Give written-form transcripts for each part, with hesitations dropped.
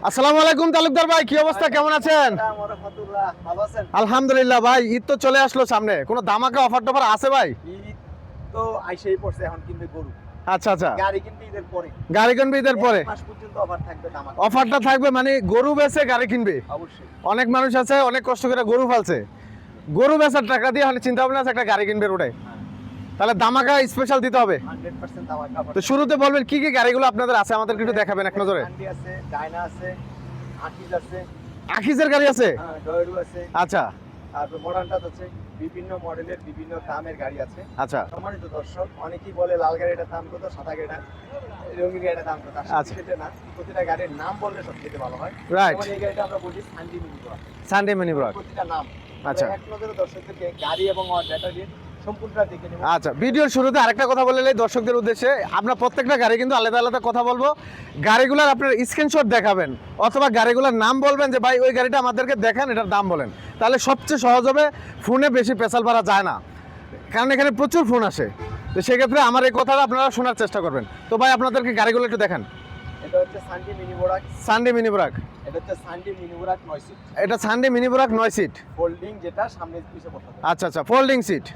আসসালামু আলাইকুম তালুকদার ভাই, কি অবস্থা, কেমন আছেন? আলহামদুলিল্লাহ ভাই, ঈদ তো চলে আসলো সামনে, কোনো ধামাকা অফার টফার আছে ভাই? ঈদ তো আইসেই পড়ছে, এখন কিনবে গরু, আচ্ছা আচ্ছা, গাড়ি কিনবে ঈদের পরে। গাড়ি কিনবে ঈদের পরে? এক মাস পর্যন্ত অফার থাকবে, ধামাকা অফারটা থাকবে মানে গরু বেচে গাড়ি কিনবে? অবশ্যই। অনেক মানুষ আছে অনেক কষ্ট করে গরু ফালছে, গরু বেচার টাকা দিয়ে মানে চিন্তা ভাবনা আছে একটা গাড়ি কিনবে রোডে, তাহলে ধামাকা স্পেশাল দিতে হবে। 100% ধামাকা অফার। তো শুরুতে বলবেন কি কি গাড়িগুলো আপনাদের আছে, আমাদের একটু দেখাবেন এক নজরে। আন্ডি আছে, ডায়না আছে, আকিজ আছে, আকিজের গাড়ি আছে? ডয়েডু আছে, আচ্ছা তারপর মডার্ন টাচ আছে, বিভিন্ন মডেলের বিভিন্ন দামের গাড়ি আছে। আচ্ছা সম্মানিত দর্শক, অনেকেই বলে লাল গাড়িটার দাম কত, সাদা গাড়িটা, রঙিন গাড়িটার দাম কত। আচ্ছা। আসলে না, প্রতিটা গাড়ির নাম বললে সবচেয়ে ভালো হয়। রাইট, যেমন এই গাড়িটা আমরা বলি Sunday mini block. Sunday mini block. প্রতিটা নাম আচ্ছা। এক নজরে দর্শকদেরকে গাড়ি এবং ব্যাটারি সম্পূর্ণটা দেখে নেব। আচ্ছা, ভিডিওর শুরুতে আরেকটা কথা বলে নেই দর্শকদের উদ্দেশ্যে, আমরা প্রত্যেকটা গাড়ি কিন্তু আলাদা আলাদা কথা বলবো, গাড়িগুলোর আপনার স্ক্রিনশট দেখাবেন অথবা গাড়িগুলোর নাম বলবেন যে ভাই ওই গাড়িটা আমাদেরকে দেখান, এটার দাম বলেন, তাহলে সবচেয়ে সহজ হবে। ফোনে বেশি পেশাল পারা যায় না, কারণ এখানে প্রচুর ফোন আসে, তো সেক্ষেত্রে আমার এই কথাটা আপনারা শোনার চেষ্টা করবেন। তো ভাই আপনাদেরকে গাড়িগুলো একটু দেখান। এটা হচ্ছে সানডি মিনি বোরাক। সানডে মিনি ব্রাক, এটা হচ্ছে সানডি মিনি বোরাক 9 সিট। এটা সানডে মিনি ব্রাক 9 সিট। ফোল্ডিং, যেটা সামনে পিছে বসা যায়। আচ্ছা আচ্ছা, ফোল্ডিং সিট।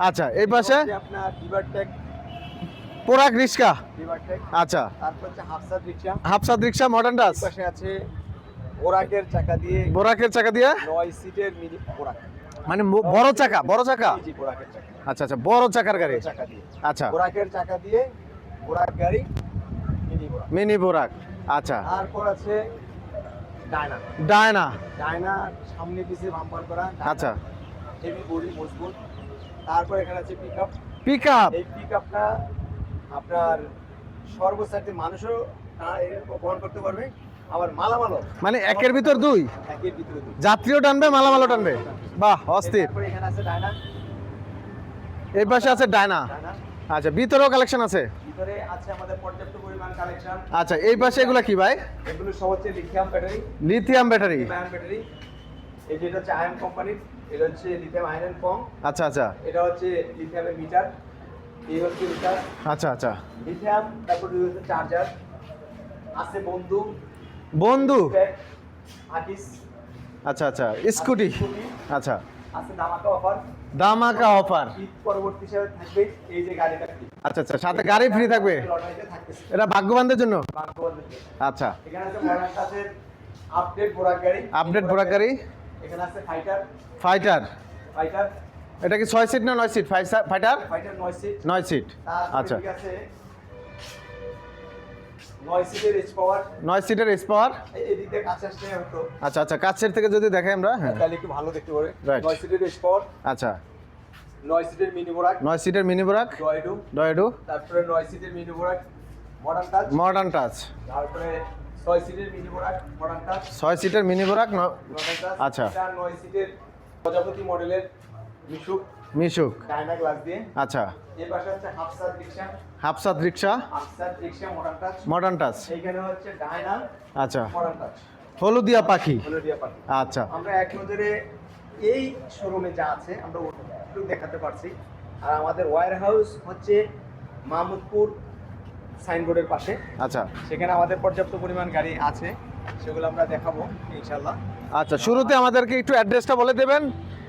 আচ্ছা, এই পাশে এটা হচ্ছে আপনার ডিভারটেক। পোরাক রিক্সা। ডিভারটেক। আচ্ছা, তারপর হচ্ছে হাফসাদ রিকশা। হাফসাদ রিক্সা, মডার্ন টাচ। এই পাশে আছে বোরাকের চাকা দিয়ে, বোরাকের চাকা দিয়ে, 9 সিটের মিনি বোরাক। মানে বড় চাকা, বড় চাকা। জি, বোরাকের চাকা। আচ্ছা আচ্ছা, বড় চাকার গাড়ি। চাকা দিয়ে, আচ্ছা, বোরাকের চাকা দিয়ে বোরাক গাড়ি, মিনি বোরাক। মিনি বোরাক। আচ্ছা, তারপর আছে ডায়না। ডায়না। ডায়না সামনে পিছে বাম্পার করা। আচ্ছা, হেভি বডি, মজবুত। তারপর এখানে আছে পিকআপ। পিকআপ। এই পিকআপটা আপনার সর্বসাইতে মানুষও বহন করতে পারবে, আবার মালামালও, মানে একের ভিতর দুই, একের ভিতরে দুই। যাত্রীও টানবে মালামালও টানবে, বাহ অস্থির। তারপরে এখানে আছে ডায়না। এই পাশে আছে ডায়না। ডায়না আচ্ছা, ভিতরেও কালেকশন আছে। ভিতরে আছে আমাদের পর্যাপ্ত পরিমাণ কালেকশন। আচ্ছা, এই পাশে এগুলা কি ভাই? এগুলো সব হচ্ছে lithium battery. Lithium battery. Lithium battery. এই যেটা হচ্ছে আয়ন কোম্পানির, এটা হচ্ছে লিথিয়াম আয়রন ফর্ম। আচ্ছা আচ্ছা এটা হচ্ছে লিথিয়ামের মিটার। এই হচ্ছে মিটার আচ্ছা আচ্ছা, লিথিয়াম। তারপর হচ্ছে চার্জার আছে, বন্ধু, বন্ধু। আকিস আচ্ছা আচ্ছা, স্কুটি। আচ্ছা, আছে, ধামাকা অফার। ধামাকা অফার। ঈদ পরবর্তী হিসাবে থাকবে এই যে গাড়িটা ফ্রি। আচ্ছা আচ্ছা, সাথে গাড়ি ফ্রি থাকবে, লটারিতে থাকতেছে এটা ভাগ্যবানদের জন্য। বাংলাদেশের জন্য। আচ্ছা, এখানে আছে মডার্ন টাচের আপডেট বোরাক গাড়ি। আপডেট বোরাক গাড়ি। এখানে আছে ফাইটার। ফাইটার। ফাইটার এটা কি 6 সিট না 9 seat? Fighter fighter 9 seat. 9 seat. আচ্ছা, আচ্ছা, ঠিক আছে। 9 সিটের এজ পাওয়ার। 9 সিটের এস পাওয়ার। এদিক দিয়ে কাছে আসলে হতো, আচ্ছা আচ্ছা, কাছের থেকে যদি দেখাই আমরা, হ্যাঁ তাহলে একটু ভালো দেখতে পারে। Right. 9 সিটের এজ পাওয়ার, আচ্ছা, 9 সিটের মিনি বোরাক, 9 সিটের মিনি ব্রাক, ডয়েডু। ডয়েডু, তারপরে 9 সিটের মিনি বোরাক মডার্ন টাচ। Modern touch. তারপরে 6 সিটের মিনি বোরাক মডার্ন টাচ। 6 সিটের মিনি ব্রাক, মডার্ন টাচ। আচ্ছা। এটা 9 সিটের প্রজাপতি মডেলের মিশুক, মিশুক। ডায়না গ্লাস দিয়ে। আচ্ছা, এই পাশে হচ্ছে হাফসাদ রিকশা। হাফসাদ রিক্সা, হাফসাদ rickshaw modern touch. Modern touch. এইখানে হচ্ছে ডায়না আচ্ছা, মডার্ন টাচ। হলুদিয়া পাখি। হলুদিয়া পাখি। আচ্ছা আমরা এক নজরে এই শোরুমে যা আছে আমরা একটু দেখাতে পারছি। আর আমাদের ওয়্যার হাউস হচ্ছে মাহমুদপুর সাইনবোর্ডের পাশে। আচ্ছা সেখানে আমাদের পর্যাপ্ত পরিমাণ গাড়ি আছে, সেগুলো আমরা দেখাবো ইনশাল্লাহ। আচ্ছা, শুরুতে আমাদেরকে একটু অ্যাড্রেসটা বলে দেবেন।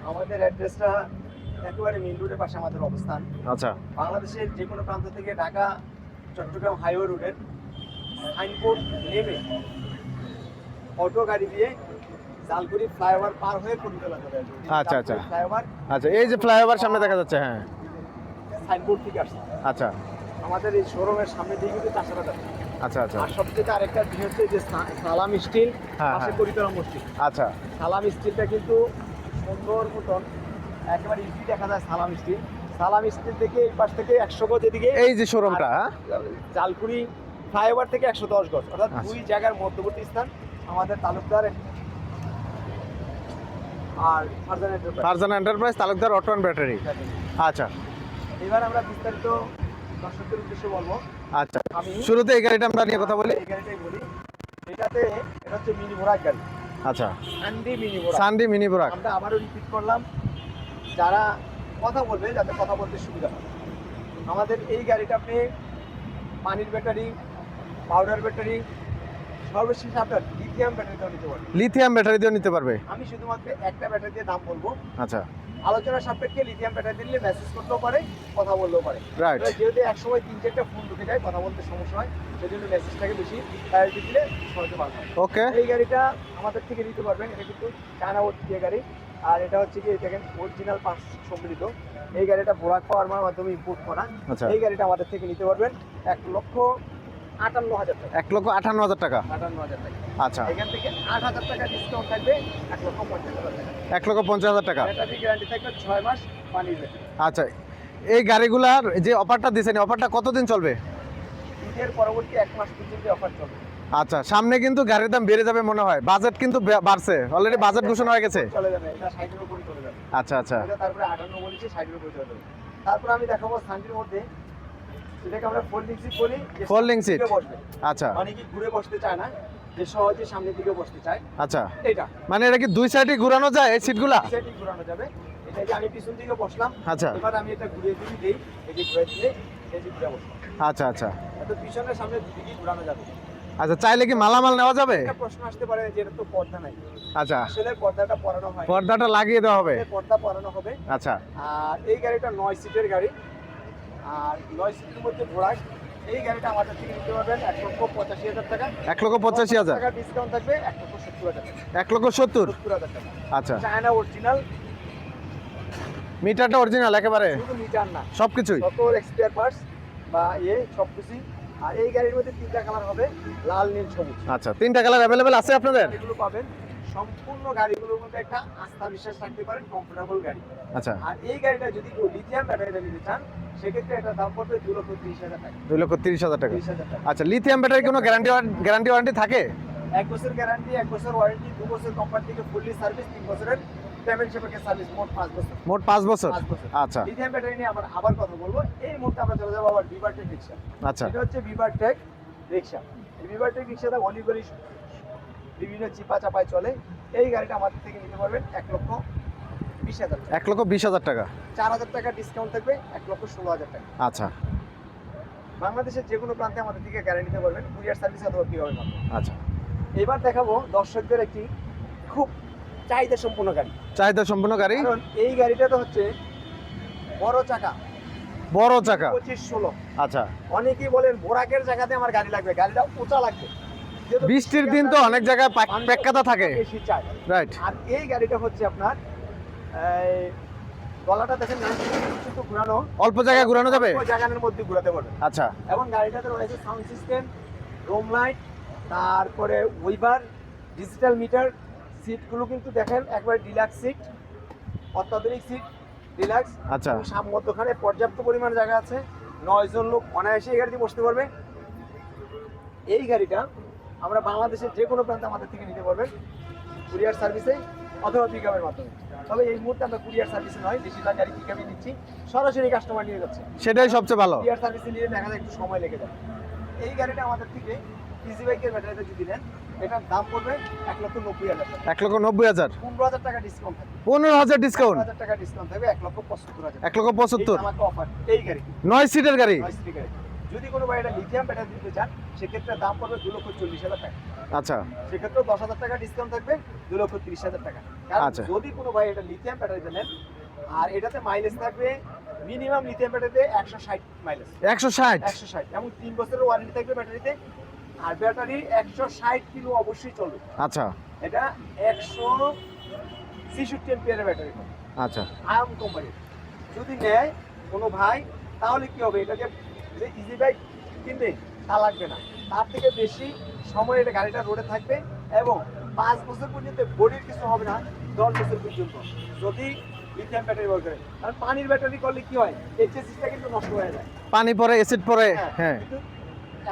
আমাদের অ্যাড্রেসটা একেবারে মেইন রোডের পাশে আমাদের অবস্থান। আচ্ছা, বাংলাদেশের যে কোনো প্রান্ত থেকে ঢাকা চট্টগ্রাম হাইওয়ে রোডের সাইনবোর্ড নেমে অটো গাড়ি দিয়ে জালকুড়ি ফ্লাইওভার পার হয়ে কুড়িতলা চলে আসবে। আচ্ছা, আচ্ছা। ফ্লাইওভার আচ্ছা, এই যে ফ্লাইওভার সামনে দেখা যাচ্ছে, হ্যাঁ সাইনবোর্ড থেকে আসছে। আচ্ছা আমাদের এই শোরুমের সামনে দিয়ে কিন্তু চাষাটা যাচ্ছে। আচ্ছা আচ্ছা আর সবচেয়ে আরেকটা জিনিস হচ্ছে যে সালাম স্টিল, হ্যাঁ, পাশে হ্যাঁ। করিতলা মসজিদ। আচ্ছা সালাম স্টিলটা কিন্তু সুন্দর মতন একেবারে ইজি দেখা যায়। সালাম স্টিল, সালাম স্টিল থেকে এই পাশ থেকে 100 গজ এদিকে এই যে শোরুমটা, হ্যাঁ জালকুড়ি ফ্লাইওভার থেকে 110 গজ, অর্থাৎ আচ্ছা। দুই জায়গার মধ্যবর্তী স্থান আমাদের তালুকদার আর Farzana enterprise, Talukdar auto and battery. আচ্ছা এবার আমরা বিস্তারিত দর্শকদের উদ্দেশ্যে বলবো। আচ্ছা, আমি শুরুতে এই গাড়িটা আমরা নিয়ে কথা বলি। এই গাড়িটাই বলি। এটা হচ্ছে মিনি বোরাক গাড়ি, আচ্ছা, সানডি মিনি বোরাক। সানডি মিনি ব্রাক। আমরা আবারও রিপিট করলাম, যারা কথা বলবে যাতে কথা বলতে সুবিধা হয়। আমাদের এই গাড়িটা আপনি পানির ব্যাটারি, পাউডার ব্যাটারি সর্বশেষ আপনার লিথিয়াম ব্যাটারিটাও নিতে পারবেন। লিথিয়াম ব্যাটারি দিয়েও নিতে পারবে। আমি শুধুমাত্র একটা ব্যাটারি দিয়ে দাম বলবো, আচ্ছা, আলোচনা সাপেক্ষে লিথিয়াম ব্যাটারি দিলে মেসেজ করতেও পারে, কথা বলতেও পারে। রাইট। এবার যেহেতু একসময় 3-4টা ফোন ঢুকে যায়, কথা বলতে সমস্যা হয়, সেজন্য মেসেজটাকে বেশি প্রায়োরিটি দিলে সহজে ভালো হয়। ওকে, এই গাড়িটা আমাদের থেকে নিতে পারবেন। এটা কিন্তু চায়না ওটিএ গাড়ি, আর এটা হচ্ছে কি দেখেন অরিজিনাল পার্টস সম্মিলিত। এই গাড়িটা বোরাক ফার্মার মাধ্যমে ইম্পোর্ট করা। আচ্ছা। এই গাড়িটা আমাদের থেকে নিতে পারবেন 1,58,000 টাকা। 1,58,000 টাকা। 58,000 টাকা। আচ্ছা, এখান থেকে 8,000 টাকা ডিসকাউন্ট থাকবে, 1,50,000 টাকা। 1,50,000 টাকা। ব্যাটারি গ্যারান্টি থাকবে 6 মাস পানির ব্যাটারি। আচ্ছা, এই গাড়িগুলার যে অফারটা দিয়েছেন, অফারটা কতদিন চলবে? ঈদের পরবর্তী 1 মাস পর্যন্ত অফার চলবে। আচ্ছা, সামনে কিন্তু গাড়ির দাম বেড়ে যাবে মনে হয়, বাজেট কিন্তু বাড়ছে, অলরেডি বাজেট ঘোষণা হয়ে গেছে। চলে যাবে, এটা 60 এর উপরে চলে যাবে। আচ্ছা আচ্ছা, এটা তারপরে 58 বলেছি, 60 এর উপরে চলে যাবে। তারপর আমি দেখাবো সানটির মধ্যে, যেটাকে আমরা ফোল্ডিং সিট বলি। যে Folding সামনের seat। দিকে বসবে। আচ্ছা মানে কি ঘুরে বসতে চায় না, যে সহজে সামনের দিকে বসতে চায়, আচ্ছা, এটা মানে এটা কি দুই সাইডে ঘোরানো যায় এই সিটগুলা? সেটিং ঘোরানো যাবে। এটা যে আমি পিছন দিকে বসলাম, আচ্ছা এবার আমি এটা ঘুরিয়ে দিই, এই যে ঘুরে দিলে এই যে ঘুরে বসলাম। আচ্ছা আচ্ছা এত পিছনের সামনে দুদিকে ঘোরানো যাবে। আচ্ছা, চাইলে কি মালামাল নেওয়া যাবে? একটা প্রশ্ন আসতে পারে যে এটা তো পর্দা নাই। আচ্ছা, আসলে পর্দাটা পরানো হয়, পর্দাটা লাগিয়ে দেওয়া হবে। পর্দা পরানো হবে। আচ্ছা, আর এই গাড়িটা 9 সিটের গাড়ি, আর 9 সিটের মধ্যে ঘোড়ায়। এই গাড়িটা আমাদের থেকে নিতে পারবেন 1,85,000 টাকা। 1,85,000। টাকা ডিসকাউন্ট থাকবে, 1,70,000 টাকা। 1,70,000। 70,000 টাকা। আচ্ছা, চায়না অরিজিনাল, মিটারটা অরিজিনাল একেবারে, শুধু মিটার না, সবকিছুই। সকল এক্সপেয়ার পার্টস বা সবকিছুই। আর এই গাড়ির মধ্যে 3টা কালার হবে, লাল, নীল, সবুজ। আচ্ছা, 3টা কালার অ্যাভেলেবেল আছে আপনাদের? এগুলো পাবেন। সম্পূর্ণ গাড়িগুলোর মধ্যে একটা আস্থা বিশ্বাস রাখতে পারেন, কমফোর্টেবল গাড়ি। আচ্ছা, আর এই গাড়িটা যদি কেউ লিথিয়াম ব্যাটারিটা নিতে চান, সেক্ষেত্রে এটা দাম পড়বে 2,30,000 টাকা। 2,30,000 টাকা। 30,000 টাকা। আচ্ছা, লিথিয়াম ব্যাটারি কোনো গ্যারান্টি ওয়ারেন্টি থাকে? 1 বছর গ্যারান্টি, 1 বছর ওয়ারেন্টি, 2 বছর কোম্পানি থেকে ফুললি সার্ভিস, 3 বছরের পেমেন্ট সাপেক্ষে সার্ভিস, মোট 5 বছর। মোট 5 বছর। 5 বছর। আচ্ছা লিথিয়াম ব্যাটারি নিয়ে আবার কথা বলবো। এই মুহূর্তে আমরা চলে যাবো আবার বিভারটেক রিক্সা। আচ্ছা, এটা হচ্ছে বিভারটেক রিক্সা। এই বিভারটেক রিক্সাটা অলিগলি বিভিন্ন চিপা চাপায় চলে। এই গাড়িটা আমাদের থেকে নিতে পারবেন 1,20,000 টাকা। 1,20,000 টাকা। 4,000 টাকা ডিসকাউন্ট থাকবে, 1,16,000 টাকা। আচ্ছা বাংলাদেশের যে কোনো প্রান্তে আমাদের থেকে গাড়ি নিতে পারবেন, কুরিয়ার সার্ভিস অথবা কিভাবে মাধ্যমে। আচ্ছা, এবার দেখাবো দর্শকদের একটি খুব চাহিদা সম্পন্ন গাড়ি। চাহিদা সম্পন্ন গাড়ি। কারণ এই গাড়িটা তো হচ্ছে বড় চাকা, বড় চাকা। 25-16। আচ্ছা, অনেকেই বলেন বোরাকের জায়গাতে আমার গাড়ি লাগবে, গাড়িটা উঁচা লাগবে। যেহেতু বৃষ্টির দিন তো অনেক জায়গায় মানুষ প্যাক্কাতা থাকে। বেশি চায়। রাইট। আর এই গাড়িটা হচ্ছে আপনার এই গলাটা দেখেন না, কিন্তু ঘোরানো, অল্প জায়গায় ঘোরানো যাবে। অল্প জায়গার মধ্যে ঘোরাতে পারবেন। আচ্ছা, এবং গাড়িটাতে রয়েছে সাউন্ড সিস্টেম, রুম লাইট, তারপরে ওয়েবার, ডিজিটাল মিটার। সিটগুলো কিন্তু দেখেন একবার ডিলাক্স সিট, অত্যাধুনিক সিট, ডিলাক্স। আচ্ছা। মধ্যখানে পর্যাপ্ত পরিমাণ জায়গা আছে, 9 জন লোক অনায়াসে এই গাড়িতে বসতে পারবে। এই গাড়িটা আমরা বাংলাদেশের যে কোনো প্রান্তে আমাদের থেকে নিতে পারবেন, কুরিয়ার সার্ভিসে অথবা পিকআপের মাধ্যমে। তবে এই মুহূর্তে আমরা কুরিয়ার সার্ভিসে নয়, বেশিরভাগ গাড়ি পিকআপে নিচ্ছি, সরাসরি কাস্টমার নিয়ে যাচ্ছে। সেটাই সবচেয়ে ভালো। কুরিয়ার সার্ভিসে নিয়ে দেখা যায় একটু সময় লেগে যায়। এই গাড়িটা আমাদের থেকে ইজি বাইকের ব্যাটারিতে যদি নেন, এটার দাম পড়বে 1,90,000 টাকা। 1,90,000। 15,000 টাকা ডিসকাউন্ট থাকবে। 15,000 ডিসকাউন্ট। 15,000 টাকা ডিসকাউন্ট থাকবে, 1,75,000 টাকা। 1,75,000। আমাকে অফার এই গাড়ি 9 সিটের গাড়ি। 9 সিটের গাড়ি। যদি কোনো ভাই এটা লিথিয়াম ব্যাটারি দিতে চান, সেক্ষেত্রে দাম পড়বে 2,40,000 টাকা। আচ্ছা, সেক্ষেত্রে 10,000 টাকা ডিসকাউন্ট থাকবে, 2,30,000 টাকা। কারণ আচ্ছা। যদি কোনো ভাই এটা লিথিয়াম ব্যাটারিতে নেন, আর এটাতে মাইলেজ থাকবে মিনিমাম লিথিয়াম ব্যাটারিতে 160 মাইলেজ। 160। 160 এবং 3 বছরের ওয়ারেন্টি থাকবে ব্যাটারিতে। আর ব্যাটারি 160 কিলো অবশ্যই চলবে। আচ্ছা, এটা 166 এমপিআর ব্যাটারি পাবে, আচ্ছা, আয়াম কোম্পানির। যদি নেয় কোনো ভাই, তাহলে কি হবে, এটাকে যে ইজি বাইক কিনবে তা লাগবে না, তার থেকে বেশি সময় এটা গাড়িটা রোডে থাকবে এবং 5 বছর পর্যন্ত বডির কিছু হবে না, 10 বছর পর্যন্ত যদি লিথিয়াম ব্যাটারি ব্যবহার করে। কারণ পানির ব্যাটারি করলে কি হয়, এইচএসিসটা কিন্তু নষ্ট হয়ে যায়। পানি পরে, অ্যাসিড পরে। হ্যাঁ, কিন্তু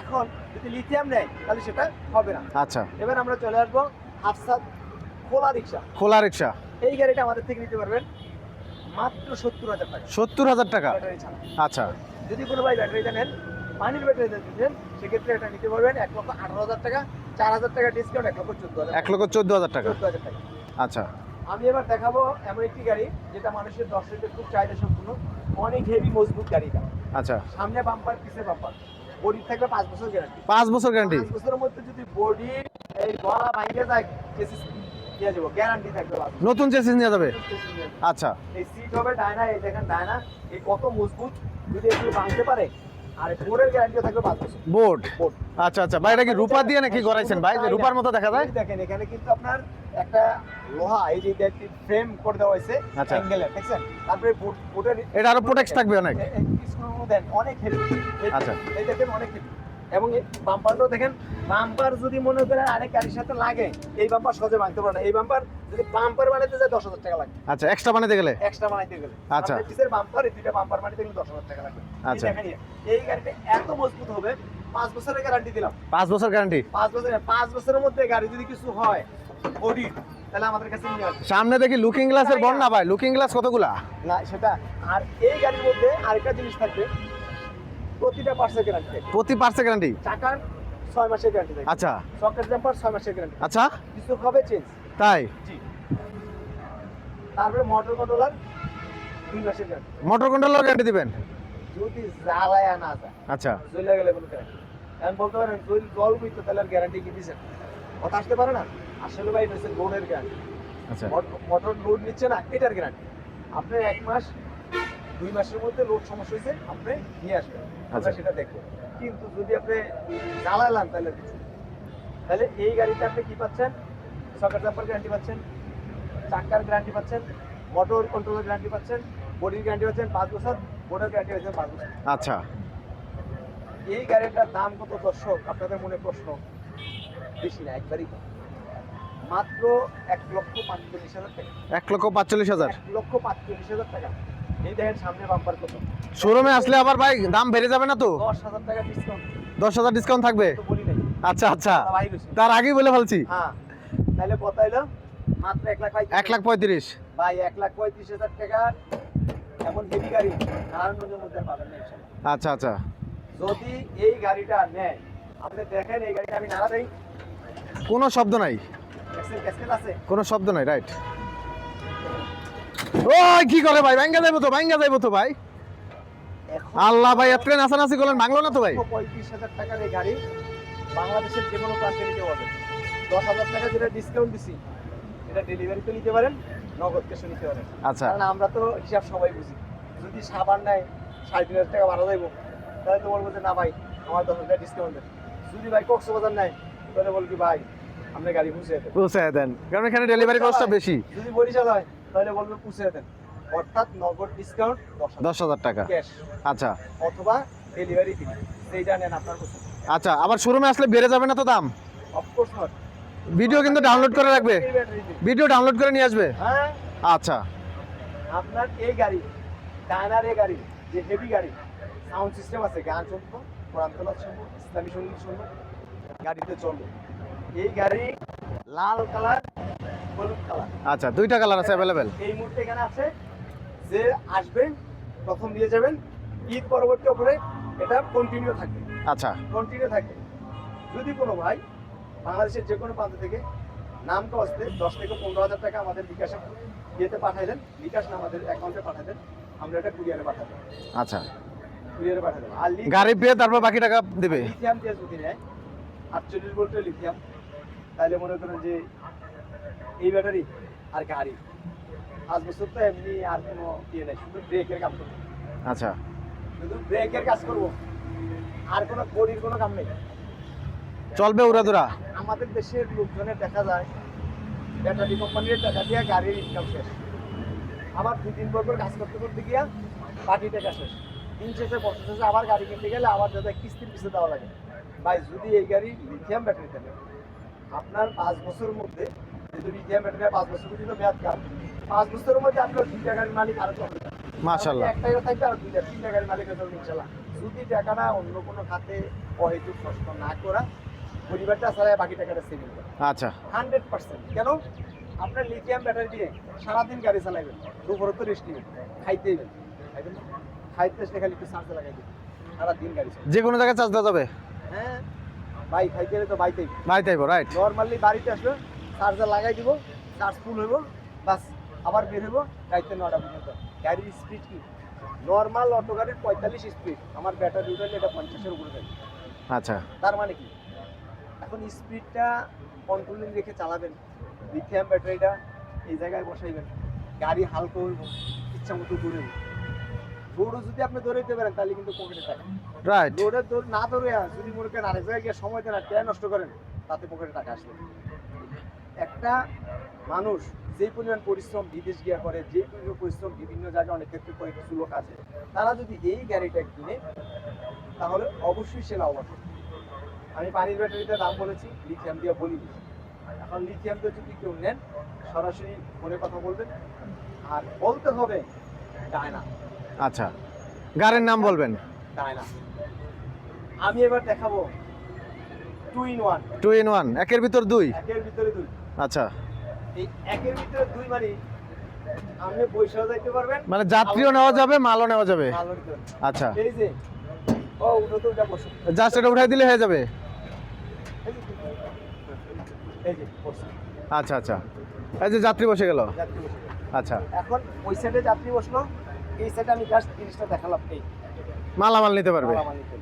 এখন যদি লিথিয়াম নেয় তাহলে সেটা হবে না। আচ্ছা। এবার আমরা চলে আসবো হাফসাদ খোলা রিক্সা। খোলা রিক্সা। এই গাড়িটা আমাদের থেকে নিতে পারবেন মাত্র 70,000 টাকা। 70,000 টাকা। ব্যাটারি ছাড়া। আচ্ছা, যদি কোনো ভাই ব্যাটারিটা নেন, পানির ব্যাটারিটা নেন, সেক্ষেত্রে এটা নিতে পারবেন 1,18,000 টাকা। 4,000 টাকা ডিসকাউন্ট, 1,14,000 টাকা। 1,14,000 টাকা। 14,000 টাকা। আচ্ছা, আমি এবার দেখাবো এমন একটি গাড়ি যেটা মানুষের দর্শকদের খুব চাহিদা সম্পূর্ণ, অনেক হেভি মজবুত গাড়িটা। আচ্ছা, সামনে বাম্পার, পিছে বাম্পার, বডি থাকবে 5 বছর গ্যারান্টি। 5 বছর গ্যারান্টি। 5 বছরের মধ্যে যদি বডি এই গলা ভাঙে যায় চেসিস দিয়ে যাব, গ্যারান্টি থাকবে 5 বছর। নতুন চেসিস নিয়ে যাবে। আচ্ছা এই সিট হবে ডায়না, এই দেখেন ডায়না এই কত মজবুত, যদি একটু ভাঙতে পারে। আর বোর্ডের গ্যারান্টি থাকবে 5 বছর। বোর্ড। বোর্ড। আচ্ছা আচ্ছা ভাই, এটা কি রূপা দিয়ে নাকি করাইছেন ভাই, যে রূপার মতো দেখা যায়? এই দেখেন এখানে কিন্তু আপনার একটা লোহা, এই যে একটি ফ্রেম করে দেওয়া হয়েছে আচ্ছা। অ্যাঙ্গেলের, দেখছেন? তারপরে বোর্ডের এটা আরো প্রোটেক্ট থাকবে অনেক। স্ক্রু দেন অনেক হেভি। আচ্ছা। এই দেখেন অনেক হেভি। এবং এই বাম্পারটাও দেখেন, বাম্পার যদি মনে করেন আরেক গাড়ির সাথে লাগে, এই বাম্পার সহজে ভাঙতে পারে না। এই বাম্পার যদি বাম্পার বানাইতে যায় 10,000 টাকা লাগবে। আচ্ছা, এক্সট্রা বানাতে গেলে? এক্সট্রা বানাইতে গেলে। আচ্ছা। আপনার পিছের বাম্পার, এই দুইটা বাম্পার বানাইতে গেলে 10,000 টাকা লাগবে। আচ্ছা। এই দেখেন এই গাড়িটা এত মজবুত হবে, 5 বছরের গ্যারান্টি দিলাম। 5 বছর গ্যারান্টি। 5 বছরের মধ্যে গাড়ি যদি কিছু হয় বডি, তাহলে আমাদের কাছে নিয়ে আসবে। সামনে দেখি লুকিং গ্লাসের বন্যা ভাই, লুকিং গ্লাস কতগুলা? না সেটা। আর এই গাড়ির মধ্যে আরেকটা জিনিস থাকবে, প্রতিটা পার্টসের গ্যারান্টি থাকবে। প্রতি পার্টসে গ্যারান্টি? চাকার 6 মাসের গ্যারান্টি থাকবে। আচ্ছা সকেট জাম্পার 6 মাসের গ্যারান্টি। আচ্ছা কিছু হবে চেঞ্জ। তাই? জি। তারপরে মোটর কন্ট্রোলার 2 মাসের গ্যারান্টি। মোটর কন্ট্রোলার গ্যারান্টি দিবেন? যদি জ্বালায়া না যায়, আচ্ছা জ্বলে গেলে কোনো গ্যারান্টি। এখন বলতে পারেন যদি জল বুঝতো তাহলে আর গ্যারান্টি কি দিচ্ছেন? কথা আসতে পারে না। আসলে ভাই এটা লোডের গ্যারান্টি। আচ্ছা মোটর লোড নিচ্ছে না, এটার গ্যারান্টি। আপনি 1 মাস 2 মাসের মধ্যে লোড সমস্যা হয়েছে, আপনি নিয়ে আসবেন, আমরা আচ্ছা। সেটা দেখবো। কিন্তু যদি আপনি জ্বালালাম তাহলে কিছু, তাহলে এই গাড়িতে আপনি কি পাচ্ছেন? সকেট জাম্পার গ্যারান্টি পাচ্ছেন, চাকার গ্যারান্টি পাচ্ছেন, মোটর কন্ট্রোলের গ্যারান্টি পাচ্ছেন, বডির গ্যারান্টি পাচ্ছেন 5 বছর, বোর্ডের গ্যারান্টি পাচ্ছেন 5 বছর। আচ্ছা। এই গাড়িটার দাম কত দর্শক? আপনাদের মনে প্রশ্ন। বেশি না, একবারই কম। মাত্র 1,45,000 টাকা। 1,45,000। 1,45,000 টাকা। এই দেখেন সামনে বাম্পার কত। শোরুমে আসলে আবার ভাই দাম বেড়ে যাবে না তো? 10,000 টাকা ডিসকাউন্ট 10,000 ডিসকাউন্ট থাকবে? তো বলি নাই। আচ্ছা আচ্ছা, তারা বাইরে হইছে। তার আগেই বলে ফেলছি। হ্যাঁ, তাহলে বতাইলো মাত্র 1,35,000। ভাই 1,35,000 টাকা এমন হেভি গাড়ি নারায়ণগঞ্জের মধ্যে পাবেন না ইনশাআল্লাহ। আচ্ছা আচ্ছা। যদি এই গাড়িটা নেয়, আপনি দেখেন এই গাড়িটা আমি নাড়া দেই, কোনো শব্দ নাই, ক্যাসকেট আছে। কোনো শব্দ নাই, রাইট? ওই কি করে ভাই, ভাঙ্গা যাইবো তো, ভাঙ্গা যাইবো তো ভাই। এখন আল্লাহ ভাই, এত নাচানাচি করলেন, ভাঙলো না তো ভাই? 35,000 টাকার এই গাড়ি বাংলাদেশের যে কোনো প্রান্তে নিতে পারবেন। 10,000 টাকা যেটা ডিসকাউন্ট দিছি, এটা ডেলিভারিতে নিতে পারেন, নগদ ক্যাশে নিতে পারেন। আচ্ছা। কারণ আমরা তো হিসাব সবাই বুঝি। যদি সাবান নেয় 3,500 টাকা ভাড়া যাইব, তাহলে তো বলবো যে না ভাই আমার 10,000 টাকা ডিসকাউন্ট দেন। যদি ভাই কক্সবাজার নেয়, তাহলে বলবি ভাই আপনি গাড়ি পুষে দেন। পৌঁছে দেন, কারণ এখানে ডেলিভারি কস্টটা বেশি। যদি বরিশাল হয়, তাহলে বলবে পুষে দেন। অর্থাৎ নগদ ডিসকাউন্ট 10,000 টাকা। ক্যাশ আচ্ছা অথবা ডেলিভারি ফি, সেইটা নেন আপনার কাছে। আচ্ছা, আবার শোরুমে আসলে বেড়ে যাবে না তো দাম? Of course not. ভিডিও কিন্তু ডাউনলোড করে রাখবে, ভিডিও ডাউনলোড করে নিয়ে আসবে। হ্যাঁ, আচ্ছা আপনার এই গাড়ি, ডায়নার এই গাড়ি যে হেভি গাড়ি, সাউন্ড সিস্টেম আছে, গান শুনবো, কোরআন তেলাওয়াত শুনবো, ইসলামী সঙ্গীত শুনবো, গাড়িতে চলবে। এই গাড়ি লাল কালার, হলুদ কালার। আচ্ছা, দুইটা কালার আছে অ্যাভেলেবেল। এই মুহূর্তে এখানে আছে, যে আসবে প্রথম দিয়ে যাবেন, ঈদ পরবর্তী অফারে এটা কন্টিনিউ থাকবে। আচ্ছা কন্টিনিউ থাকবে। যদি কোনো ভাই বাংলাদেশের যে কোনো প্রান্ত থেকে নাম কস্তে 10 থেকে 15,000 টাকা আমাদের বিকাশে ইয়েতে পাঠাইলেন, বিকাশ না আমাদের অ্যাকাউন্টে পাঠাবেন, আমরা এটা কুরিয়ারে পাঠাবো। আচ্ছা, কুরিয়ারে পাঠাবো। আর গাড়ি পেয়ে তারপর বাকি টাকা দেবে? লিথিয়াম দিয়ে যদি নেয় 48 ভোল্টের লিথিয়াম, তাহলে মনে করেন যে এই ব্যাটারি আর গাড়ি 5 বছর তো এমনি আর কোনো ইয়ে নেই, শুধু ব্রেকের কাজ করবো। আচ্ছা, শুধু ব্রেকের কাজ করবো, আর কোনো বডির কোনো কাম নেই। চলবে উড়াদুরা। আমাদের দেশের লোকজনের দেখা যায় ব্যাটারি কোম্পানির টাকা দিয়ে গাড়ির ইনকাম শেষ, আবার 2-3 বছর কাজ করতে করতে গিয়া বাকি টাকা শেষ, দিন শেষে বছর শেষে আবার গাড়ি কিনতে গেলে আবার যাতে কিস্তির পিছিয়ে দেওয়া লাগে। ভাই যদি এই গাড়ি লিথিয়াম ব্যাটারি থাকে, আপনার 5 বছরের মধ্যে, যদি লিথিয়াম ব্যাটারি 5 বছর পর্যন্ত মেয়াদ কাল, 5 বছরের মধ্যে আপনার 2টা গাড়ির মালিক আরো চলবে। মাশাআল্লাহ। একটা গাড়ি থাকবে আর 2টা গাড়ির মালিক হয়ে যাবে ইনশাআল্লাহ। যদি টাকাটা অন্য কোনো খাতে অহেতুক নষ্ট না করা, পরিবারটা ছাড়া বাকি টাকাটা সেভিং করে। আচ্ছা 100%। কেন? আপনার লিথিয়াম ব্যাটারি দিয়ে সারাদিন গাড়ি চালাবেন, দুপুরে তো রেস্ট নেবেন, খাইতেই নেবেন, খাইবেন না? খাইতে এসে খালি একটু চার্জে লাগাই দেবেন, সারাদিন গাড়ি চালাবেন। যে কোনো জায়গায় চার্জ দেওয়া যাবে? হ্যাঁ ভাই, খাইতে গেলে তো বাইতেই ভাই তাইবো, রাইট? নর্মালি বাড়িতে আসবে, চার্জার লাগাই দিব, চার্জ ফুল হইব, বাস আবার বের হইব রাইতে 9টা পর্যন্ত। গাড়ির স্পিড কি নর্মাল অটো গাড়ির 45 স্পিড, আমার ব্যাটারি উঠালে এটা 50-এর উপরে যাবে। আচ্ছা তার মানে কি, এখন স্পিডটা কন্ট্রোলিং রেখে চালাবেন, লিথিয়াম ব্যাটারিটা এই জায়গায় বসাইবেন, গাড়ি হালকা হইব, ইচ্ছা মতো দৌড়ে দৌড়ও যদি আপনি দৌড়াইতে পারেন তাহলে কিন্তু পকেটে টাকা। রাইট। দৌড়ে না দৌড়ে যদি মনে করেন আরেক জায়গায় গিয়ে সময় দেন আর টাকা নষ্ট করেন, তাতে পকেটে টাকা আসবে। একটা মানুষ যে পরিমাণ পরিশ্রম বিদেশ গিয়া করে, যে পরিমাণ পরিশ্রম বিভিন্ন জায়গায় অনেক ক্ষেত্রে করে, কিছু লোক আছে, তারা যদি এই গাড়িটা কিনে তাহলে অবশ্যই সে লাভবান হবে। আমি পানির ব্যাটারিতে দাম বলেছি, লিথিয়াম দিয়ে বলিনি। এখন লিথিয়াম দিয়ে যদি কেউ নেন, সরাসরি ফোনে কথা বলবেন, আর বলতে হবে ডায়না। আচ্ছা, গাড়ির নাম বলবেন। ডায়না। আমি এবার দেখাবো 2 in 1। 2 in 1, একের ভিতর দুই। একের ভিতরে দুই। আচ্ছা, এই একের ভিতরে দুই মানে আপনি বৈশাখ যাইতে পারবেন, মানে যাত্রীও নেওয়া যাবে, মালও নেওয়া যাবে। ভালো নিতে পারবেন। আচ্ছা, এই যে ও উঠো তো, উঠা বসো। জাস্ট এটা উঠাই দিলে হয়ে যাবে। এই যে বসো। আচ্ছা আচ্ছা, এই যে যাত্রী বসে গেল। যাত্রী বসে গেল। আচ্ছা, এখন ওই সাইডে যাত্রী বসলো, এই সাইডে আমি জাস্ট জিনিসটা দেখালাম। এই মালামাল নিতে পারবে। মালামাল নিতে।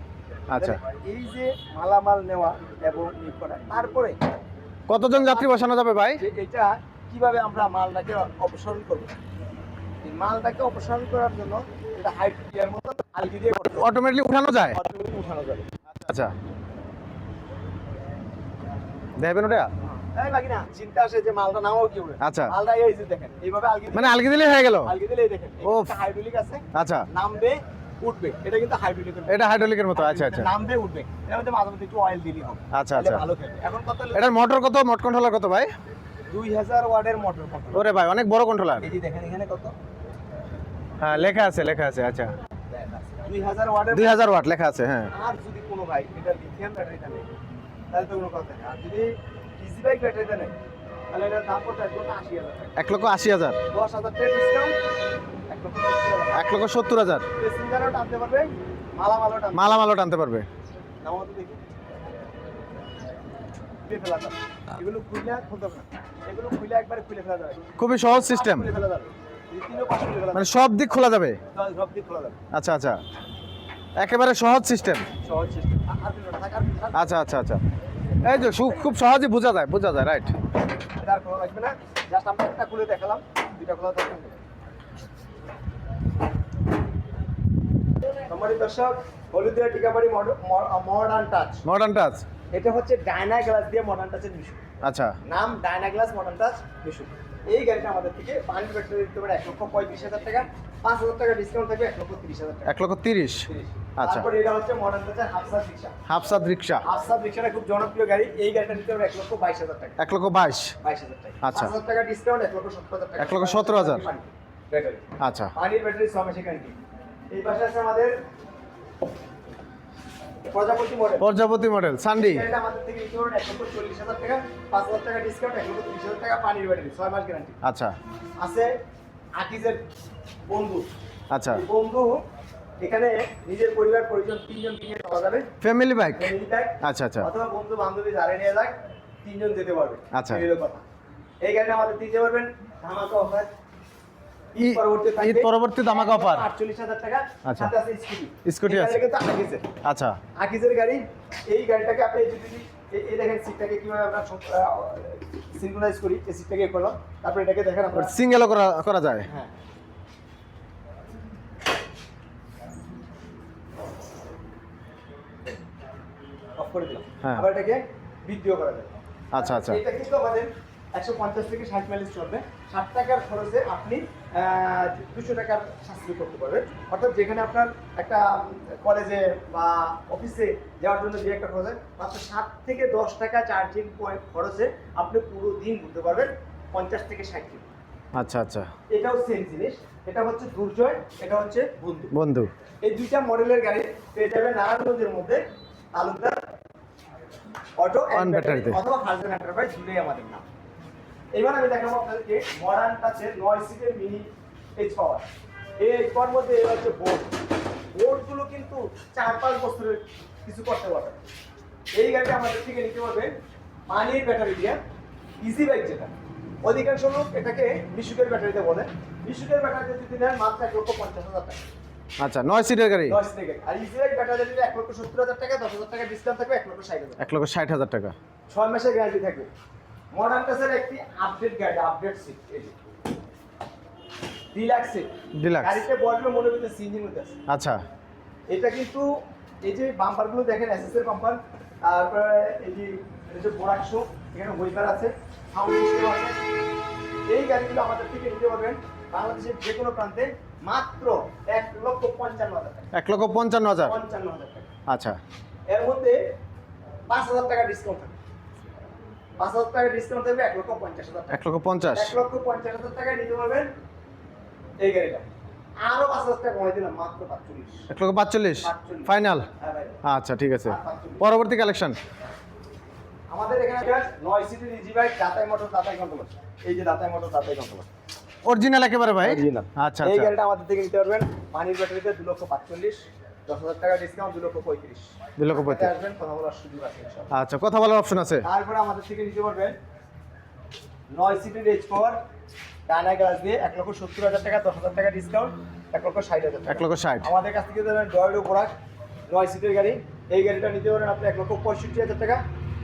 আচ্ছা, এই যে মালামাল নেওয়া এবং ই করা, তারপরে কতজন যাত্রী বসানো যাবে ভাই? যে এটা কিভাবে আমরা মালটাকে অপসারণ করব, এই মালটাকে অপসারণ করার জন্য এটা হাইট গিয়ার মতো আলগি দিয়ে করতে হবে, অটোমেটিকলি উঠানো যায়। অটোমেটিক উঠানো যাবে। আচ্ছা, দেখবেন ওটা। এই বাকি না চিন্তা আসে যে মালটা নামাও কি হবে। আচ্ছা, মালটা এই যে দেখেন এইভাবে আলগি মানে আলগি দিলে হয়ে গেল। আলগি দিলে এই দেখেন ওফ। এটা হাইড্রোলিক আছে, আচ্ছা, নামবে উঠবে, এটা কিন্তু হাইড্রোলিক। এটা হাইড্রোলিকের মতো। আচ্ছা আচ্ছা নামবে উঠবে, এর মধ্যে মাঝে মধ্যে একটু অয়েল দিলেই হবে। আচ্ছা তাহলে আচ্ছা। ভালো খেলবে। এখন কত এটার মোটর কত, মোট কন্ট্রোলার কত ভাই? 2000 ওয়াটের মোটর। ওরে ভাই, অনেক বড় কন্ট্রোলার। এই যে দেখেন এখানে কত, হ্যাঁ লেখা আছে, লেখা আছে। আচ্ছা, 2000 ওয়াটের। 2000 ওয়াট লেখা আছে। হ্যাঁ, আর যদি কোনো ভাই এটা লিথিয়াম ব্যাটারিটা নেয় তাহলে তো কোনো কথা নেই। আর যদি ইজি বাইক ব্যাটারিটা নেয় তাহলে এটার দাম কত? 1,80,000 টাকা। 1,80,000। 10,000 টাকা ডিসকাউন্ট, 1,70,000। 1,70,000। প্যাসেঞ্জারও টানতে পারবে, মালামালও টানতে পারবে। মালামালও টানতে পারবে। নামাও তো দেখি। খুলে ফেলা যাবে। এগুলো খুলে খুলতে হবে না, এগুলো খুলে একবারে খুলে ফেলা যাবে। খুবই সহজ সিস্টেম, খুলে ফেলা যাবে। এই তিনও পাশে খুলে ফেলা যাবে। মানে সব দিক খোলা যাবে। সব দিক খোলা যাবে। আচ্ছা আচ্ছা, একেবারে সহজ সিস্টেম। সহজ সিস্টেম। আর পিছনে থাক, আর পিছনে থাক। আচ্ছা আচ্ছা আচ্ছা, এই যে খুব সহজে বোঝা যায়, বোঝা যায়। রাইট। এটা আর খোলা লাগবে না, জাস্ট আমরা একটা খুলে দেখালাম, দুইটা খোলা দরকার নেই। সম্মানিত দর্শক, Haludia Tikabari modern touch. Modern touch. এটা হচ্ছে ডায়না গ্লাস দিয়ে মডার্ন টাচের মিশুক। আচ্ছা, নাম Diana glass modern touch Mishuk. এই গাড়িটা আমাদের থেকে পানির ব্যাটারি দিতে পারে 1,35,000 টাকা, 5,000 টাকা ডিসকাউন্ট থাকবে 1,30,000 টাকা। 1,30,000। আচ্ছা, তারপর এটা হচ্ছে মডার্ন টাচের হাফসার রিক্সা। হাফসাদ রিক্সা। হাফসার রিক্সাটা খুব জনপ্রিয় গাড়ি, এই গাড়িটা দিতে পারে 1,22,000 টাকা। 1,22,000। 22,000 টাকা। আচ্ছা। 5,000 টাকা ডিসকাউন্ট, 1,17,000 টাকা। 1,17,000 ব্যাটারি। আচ্ছা, পানির ব্যাটারি 6 মাসের গ্যারান্টি। এই পাশে আছে আমাদের প্রজাপতি মডেল। প্রজাপতি মডেল সানডি। এটা আমাদের থেকে নিতে পারবেন 1,40,000 টাকা, 5,000 টাকা ডিসকাউন্ট, 1,30,000 টাকা পানির ব্যাটারি 6 মাস গ্যারান্টি। আচ্ছা আছে আকিজের বন্ধু। আচ্ছা, এই বন্ধু এখানে নিজের পরিবার পরিজন 3 জন নিয়ে চলা যাবে, ফ্যামিলি বাইক। Family bag. আচ্ছা আচ্ছা, অথবা বন্ধু বান্ধবী যারা নিয়ে যাক 3 জন যেতে পারবে। আচ্ছা। এই হলো কথা। এই গাড়িটা আমাদের দিতে পারবেন ধামাকা অফার। ঈদ পরবর্তী ধামাকা অফার। 48,000 টাকা। আচ্ছা। সাথে আছে স্কুটি। স্কুটি আছে। এই গাড়িটা কিন্তু আকিজের। আচ্ছা, আকিজের গাড়ি। এই গাড়িটাকে আপনি যদি এই দেখেন সিটটাকে কিভাবে আমরা সিনক্রোনাইজ করি, এই সিটটাকে করলাম, তারপর এটাকে দেখেন আমরা। সিঙ্গেলও করা যায়। হ্যাঁ, অফ করে দিলাম। হ্যাঁ। আবার এটাকে বৃদ্ধিও করা যায়। আচ্ছা আচ্ছা, এটা কিন্তু আমাদের 150 থেকে 60 মাইলেজ চলবে। 60 টাকার খরচে আপনি 200 টাকার সাশ্রয় করতে পারবেন। অর্থাৎ যেখানে আপনার একটা কলেজে বা অফিসে যাওয়ার জন্য যে একটা খরচ হয়, মাত্র 7 থেকে 10 টাকা চার্জিং পয়েন্ট খরচে আপনি পুরো দিন ঘুরতে পারবেন 50 থেকে 60 কিলো। আচ্ছা আচ্ছা, এটাও সেম জিনিস। এটা হচ্ছে দুর্জয়, এটা হচ্ছে বন্ধু। বন্ধু। এই দুইটা মডেলের গাড়ি পেয়ে যাবেন নারায়ণগঞ্জের মধ্যে তালুকদার অটো অন ব্যাটারিতে অথবা ফার্স্ট এন্টারপ্রাইজ, দুটোই আমাদের নাম। এবার আমি দেখাবো আপনাদেরকে মডার্ন টাচের 9 সিটের মিনি এইচ পাওয়ার। এই এইচ পাওয়ার মধ্যে এর হচ্ছে বোর্ডগুলো কিন্তু 4-5 বছরের কিছু করতে পারবে। এই গাড়িটা আমাদের থেকে নিতে পারবে পানির ব্যাটারি দিয়ে, ইজি বাইক যেটা। অধিকাংশ লোক এটাকে মিশুকের ব্যাটারিতে বলে। মিশুকের ব্যাটারিতে যদি নেন মাত্র 1,50,000 টাকা। আচ্ছা 9 সিটের গাড়ি 10 সিটের গাড়ি। আর ইজি বাইক ব্যাটারি দিলে 1,70,000 টাকা, 10,000 টাকা ডিসকাউন্ট থাকবে, 1,60,000। 1,60,000 টাকা। 6 মাসের গ্যারান্টি থাকবে। মডার্ন টাচের একটি আপডেট গাড়ি, আপডেট সিট এই যে ডিলাক্স সিট। ডিলাক্স। গাড়িতে বডি মনে হচ্ছে সিএনজির মধ্যে আছে। আচ্ছা এটা কিন্তু এই যে বাম্পারগুলো দেখেন এসএস এর বাম্পার, তারপরে এই যে বোরাকশো, এখানে হুইপার আছে, সাউন্ড সিস্টেম আছে। এই গাড়িগুলো আমাদের থেকে নিতে পারবেন বাংলাদেশের যে কোনো প্রান্তে মাত্র 1,55,000 টাকা। 1,55,000। 55,000 টাকা। আচ্ছা এর মধ্যে 5,000 টাকা ডিসকাউন্ট থাকবে। 5,000 টাকা ডিসকাউন্ট থাকবে, 1,50,000 টাকা। 1,50,000। 1,50,000 টাকায় নিতে পারবেন এই গাড়িটা। আরো 5,000 টাকা কমাই দিলাম, মাত্র 45। 1,45,000 ফাইনাল। হ্যাঁ ভাই। আচ্ছা ঠিক আছে। আর 45। পরবর্তী কালেকশন। আমাদের এখানে 9 সিটের ইজি বাইক, দাতাই মোটর, দাতাই কন্ট্রোলার। এই যে দাতাই মোটর, দাতাই কন্ট্রোলার অরিজিনাল একেবারে ভাই। অরিজিনাল। আচ্ছা এই আচ্ছা। গাড়িটা আমাদের থেকে নিতে পারবেন পানির ব্যাটারিতে 2,45,000, 10,000 টাকা ডিসকাউন্ট, 2,35,000। 2,35,000। আসবেন, কথা বলার সুযোগ আছে ইনশাআল্লাহ। আচ্ছা কথা বলার অপশন আছে। তারপরে আমাদের থেকে নিতে পারবেন 9 সিটের রেজ পাওয়ার ডানা গ্লাস দিয়ে 1,70,000 টাকা, 10,000 টাকা ডিসকাউন্ট, 1,60,000 টাকা। 1,60,000। আমাদের কাছ থেকে দেবেন ডয়েডো বোরাক 9 সিটের গাড়ি। এই গাড়িটা নিতে পারেন আপনি 1,65,000 টাকা,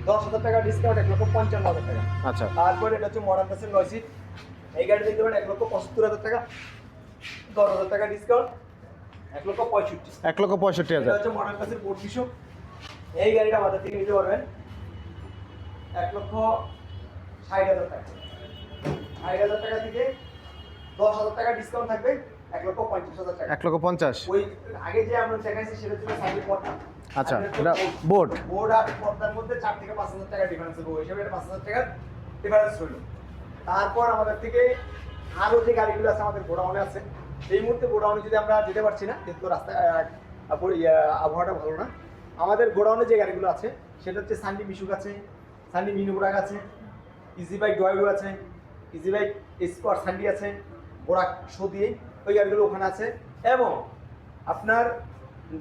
10,000 টাকা ডিসকাউন্ট, 1,55,000 টাকা। আচ্ছা তারপরে এটা হচ্ছে মডার্ন টাচের 9 সিট। এই গাড়ি নিতে পারেন 1,75,000 টাকা, 10,000 টাকা ডিসকাউন্ট, 1,65,000। 1,65,000। এটা হচ্ছে মডার্ন টাচের 2500। এই গাড়িটা আমাদের থেকে নিতে পারবেন 1,60,000 টাকা। 60,000 টাকা থেকে 10,000 টাকা ডিসকাউন্ট থাকবে, 1,50,000 টাকা। 1,50,000। ওই আগে যে আমরা দেখাইছি সেটা ছিল সাইডের পর্দা। আচ্ছা, আর এটা বোর্ড। বোর্ড আর পর্দার মধ্যে 4 থেকে 5,000 টাকা ডিফারেন্স হবে, ওই হিসাবে এটা 5,000 টাকার ডিফারেন্স হলো। তারপর আমাদের থেকে আরো যে গাড়িগুলো আছে আমাদের গোডাউনে আছে। এই মুহূর্তে গোডাউনে যদি আমরা যেতে পারছি না, যেহেতু রাস্তায় আবহাওয়াটা ভালো না, আমাদের গোডাউনে যে গাড়িগুলো আছে সেটা হচ্ছে সান্ডি মিশুক আছে, সান্ডি মিনুবরাক আছে, ইজি বাইক ডয়েডো আছে, ইজি বাইক স্কোয়ার সান্ডি আছে, বোরাক শো দিয়ে ওই গাড়িগুলো ওখানে আছে। এবং আপনার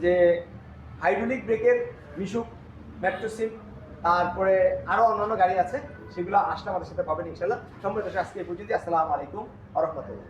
যে হাইড্রোলিক ব্রেকের মিশুক, মেট্রোসিম, তারপরে আরো অন্যান্য গাড়ি আছে, সেগুলো আসলে আমাদের সাথে পাবেন ইনশাল্লাহ। সম্মানিত দর্শক, আজকে এই পর্যন্ত। আসসালামু আলাইকুম ওয়া রাহমাতুল্লাহ।